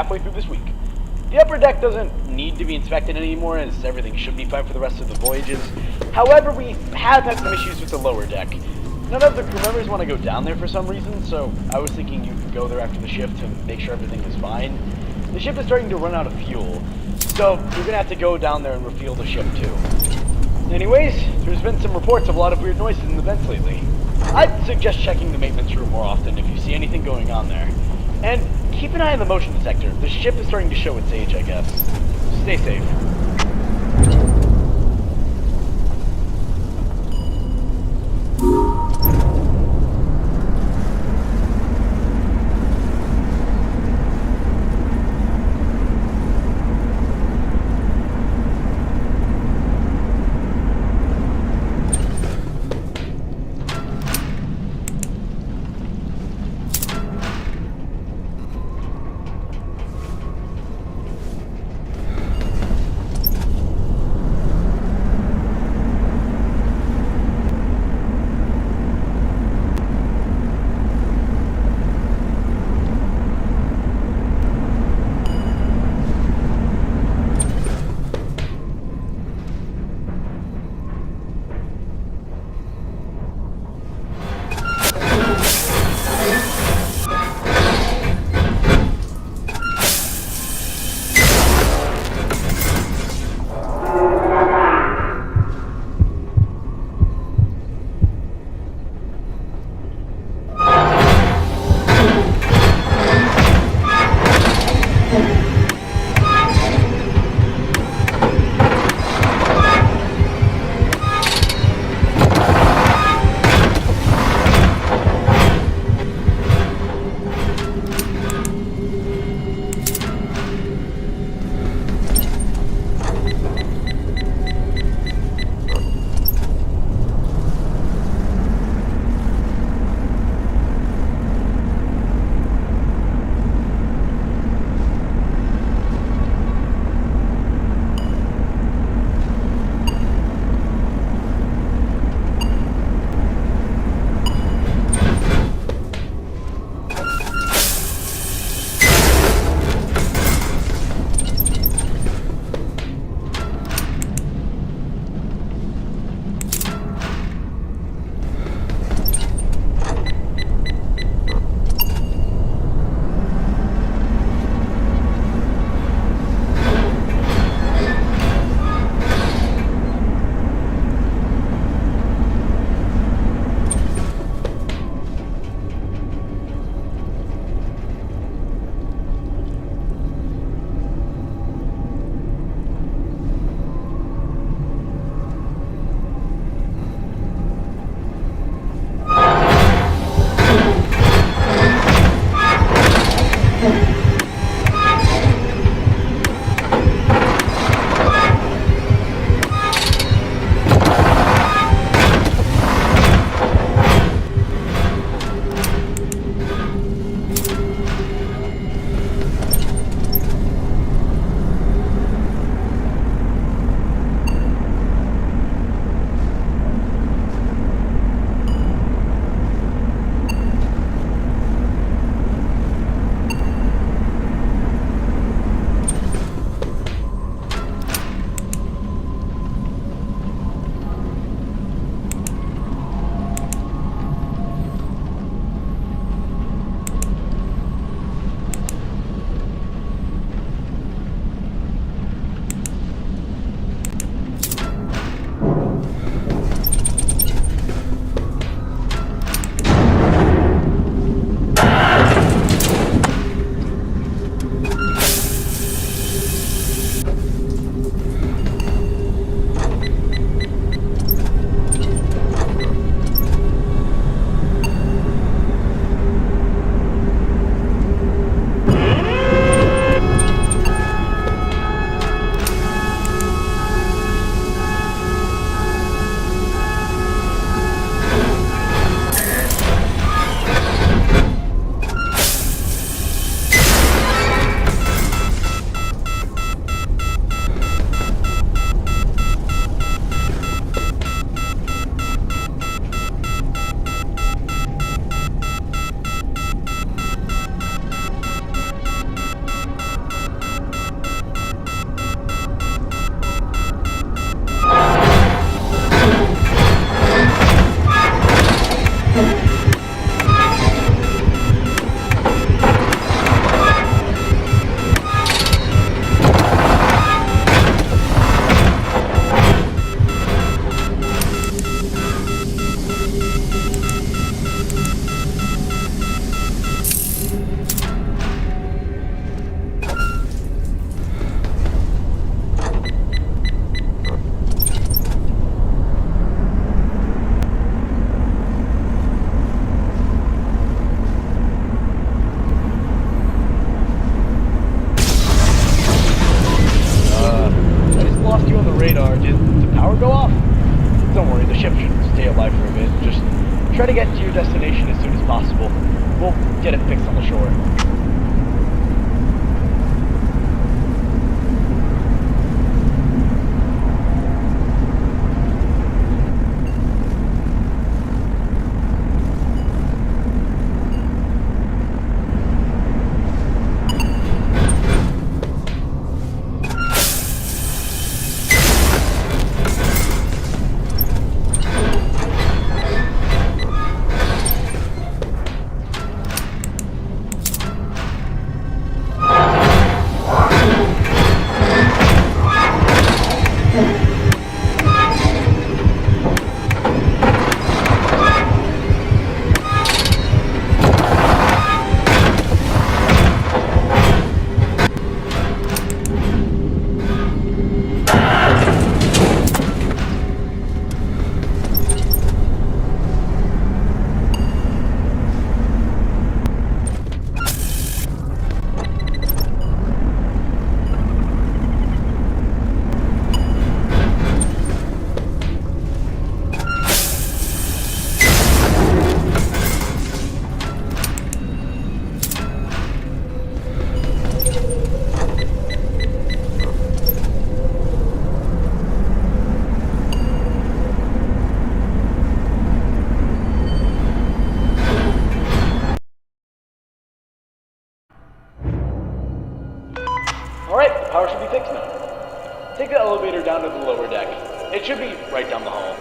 halfway through this week. The upper deck doesn't need to be inspected anymore, as everything should be fine for the rest of the voyages. However, we have had some issues with the lower deck. None of the crew members want to go down there for some reason, so I was thinking you could go there after the shift to make sure everything is fine. The ship is starting to run out of fuel, so you're gonna have to go down there and refuel the ship too. Anyways, there's been some reports of a lot of weird noises in the vents lately. I'd suggest checking the maintenance room more often if you see anything going on there. And keep an eye on the motion detector. The ship is starting to show its age, I guess. Stay safe. Try to get to your destination as soon as possible. We'll get it fixed on the shore. Alright, the power should be fixed now. Take the elevator down to the lower deck. It should be right down the hall.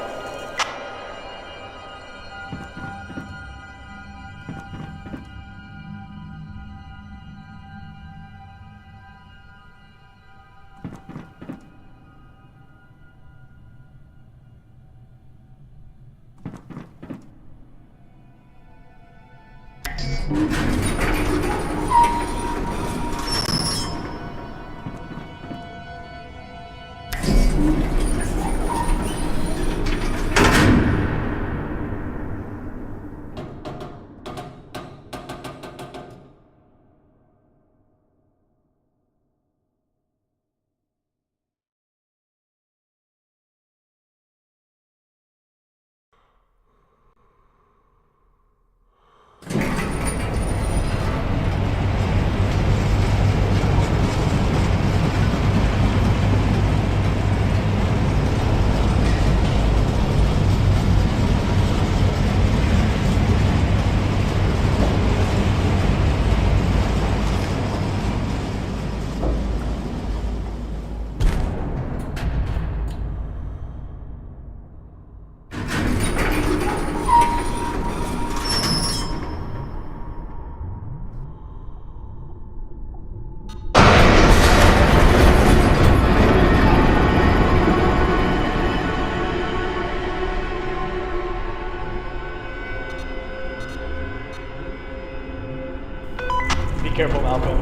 Careful, Malcolm.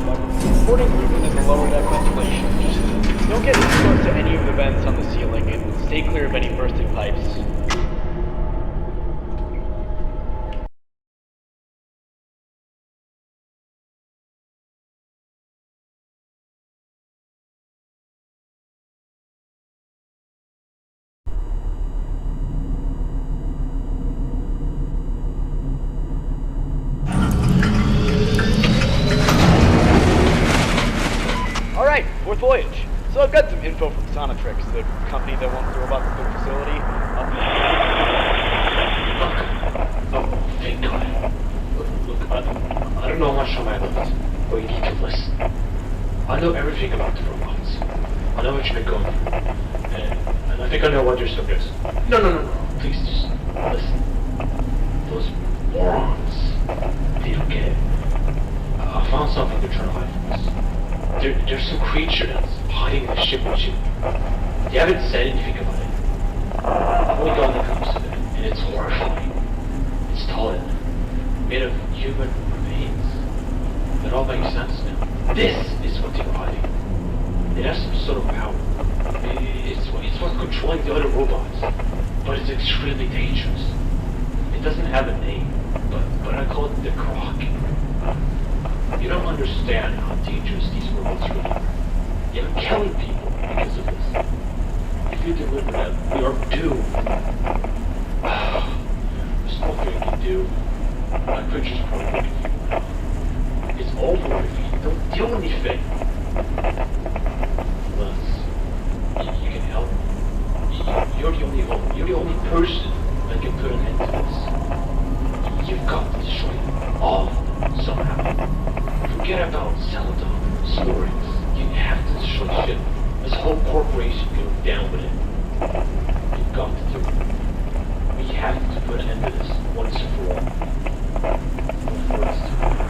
Reporting movement in the lower deck ventilation. Just don't get too close to any of the vents on the ceiling and stay clear of any bursting pipes. Alright, fourth voyage. So I've got some info from Sonatrix, the company that wants to know about the third facility. Oh, thank God. Look, I don't know much on my list, but you need to listen. I know everything about the robots. I know what you've been going through. And I think I know what your subjects. No. Please just listen. Those morons, they don't get it. I found something they're trying to hide from us. There's some creature that's hiding in the ship with you. They haven't said anything about it. I've only gotten the glimpse of it, and it's horrifying. It's tall, made of human remains. It all makes sense now. This is what they were hiding. It has some sort of power. It's what's controlling the other robots, but it's extremely dangerous. It doesn't have a name, but I call it the Croc. You don't understand how dangerous these robots really are. They're killing people because of this. If you deliver them, we are doomed. There's no do, my creature's probably looking for you now. It's over if you don't do anything. Unless you can help. You're the only one. You're the only person that can put an end to this. You've got to destroy them all somehow. Forget about Celadon stories. You have to destroy the ship. This whole corporation goes down with it. You've got to do it. We have to put an end to this once and for all. Before it's too late.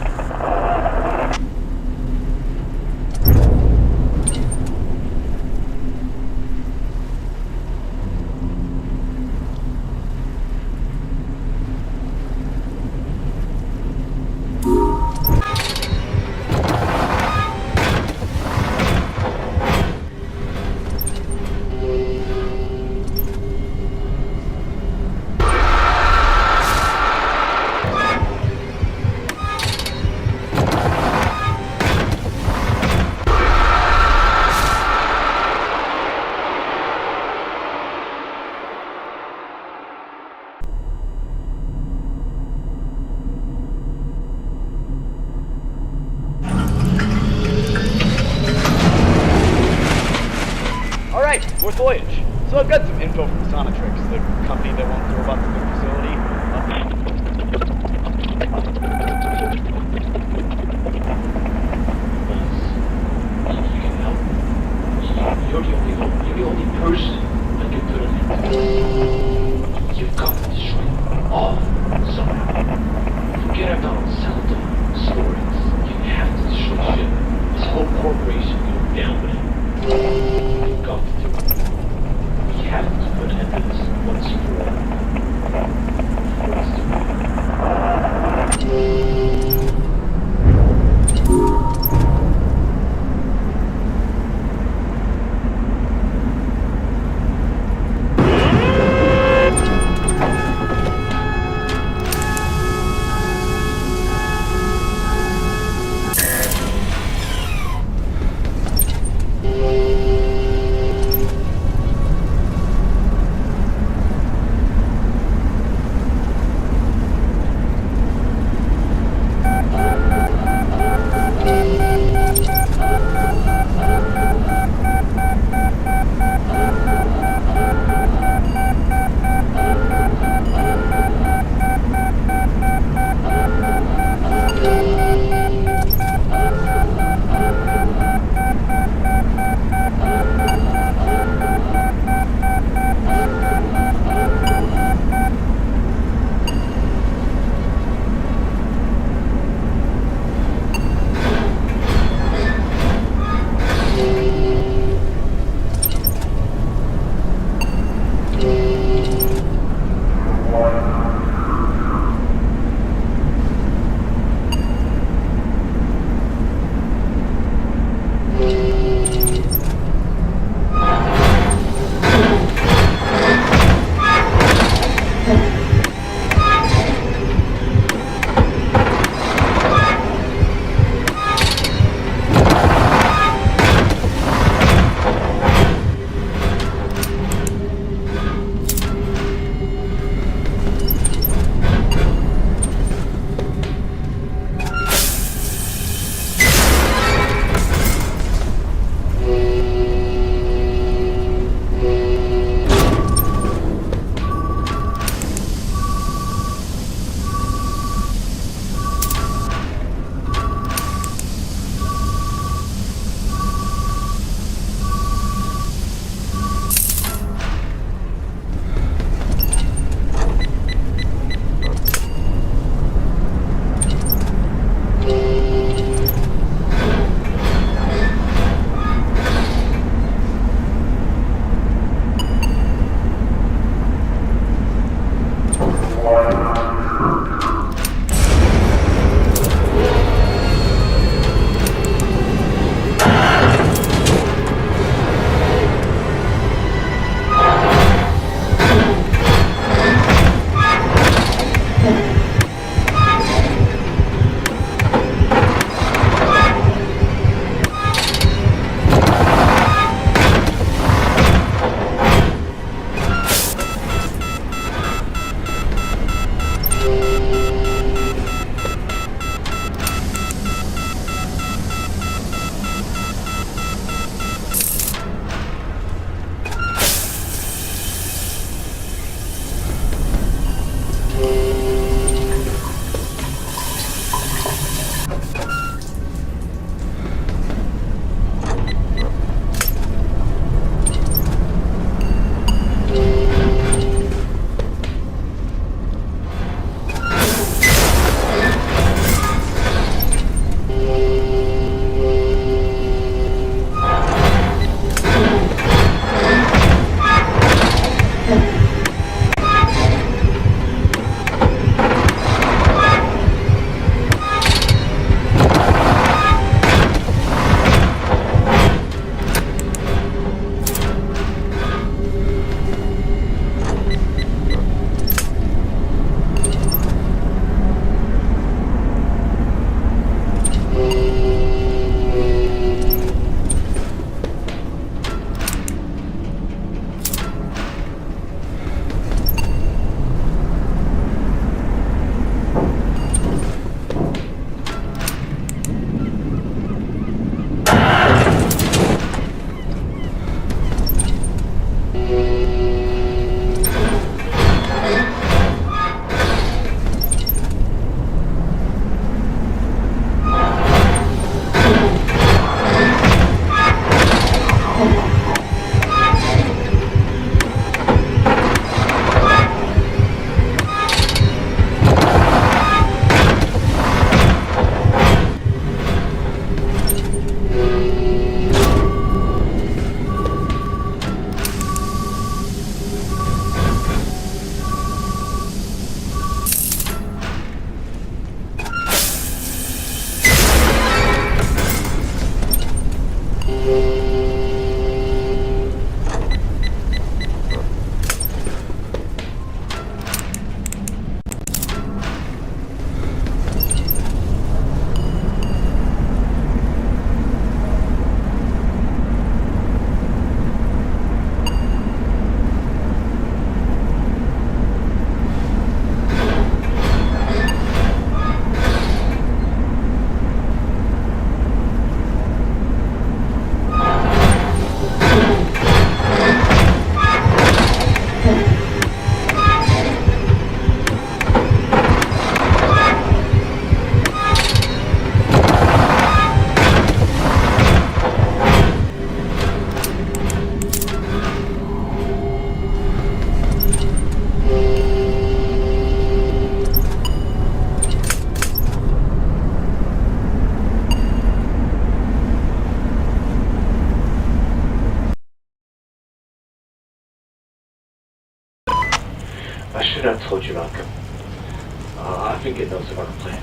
think it knows about the plan.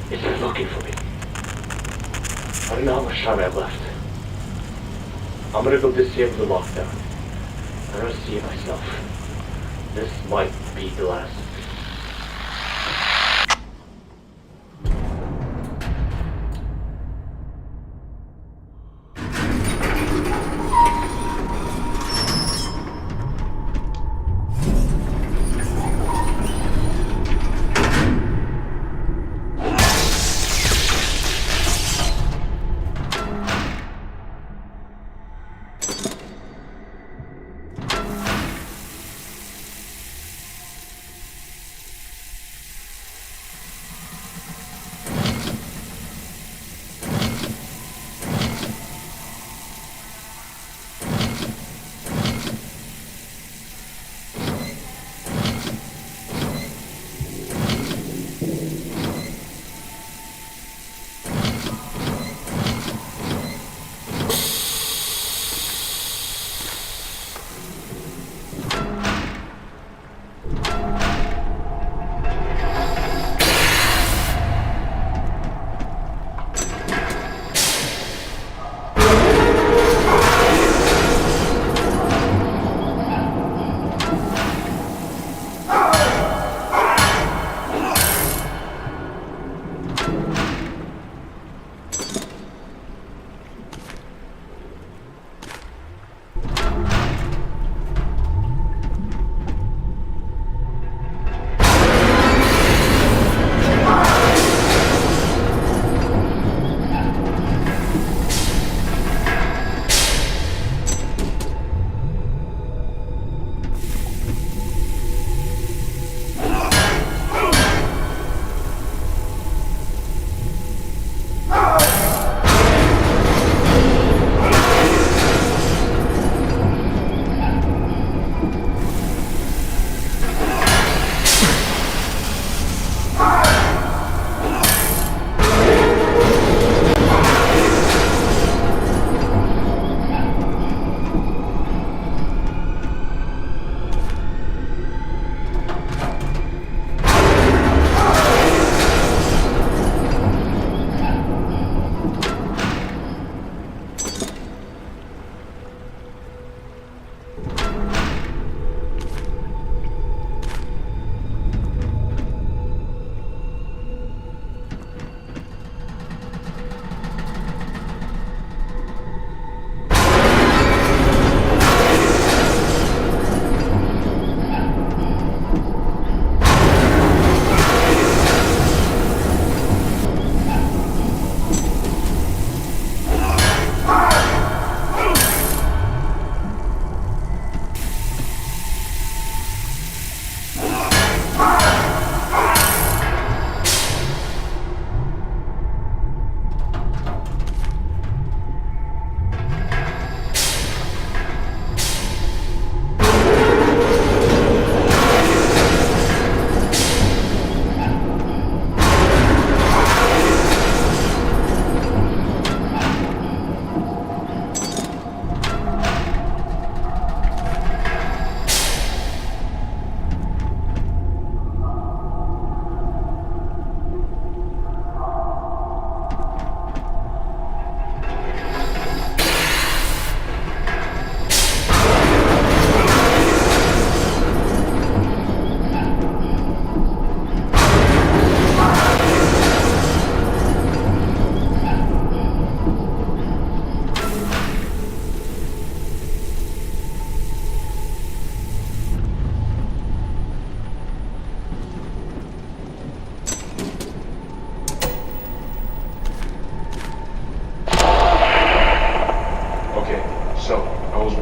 It's looking for me. I don't know how much time I have left. I'm gonna go disable the lockdown. I'm gonna see it myself. This might be the last.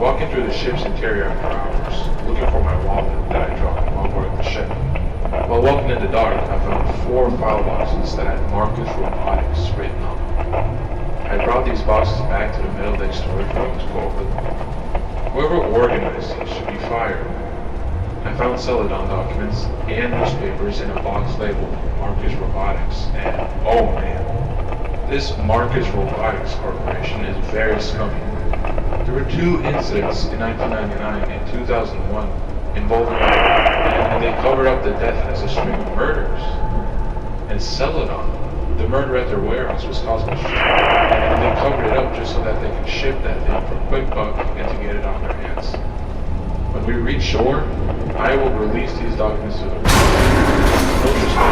walking through the ship's interior for hours, looking for my wallet that I dropped on board the ship. While walking in the dark, I found 4 file boxes that had Marcus Robotics written on them. I brought these boxes back to the middle deck storage room to go over them. Whoever organized these should be fired. I found Celadon documents and newspapers in a box labeled Marcus Robotics, and oh man, this Marcus Robotics Corporation is very scummy. There were 2 incidents in 1999 and 2001 involving and they covered up the death as a string of murders. and sell it on. The murder at their warehouse was causing a shit, and they covered it up just so that they could ship that thing for a quick buck and to get it off their hands. When we reach shore, I will release these documents to the world. No disrespect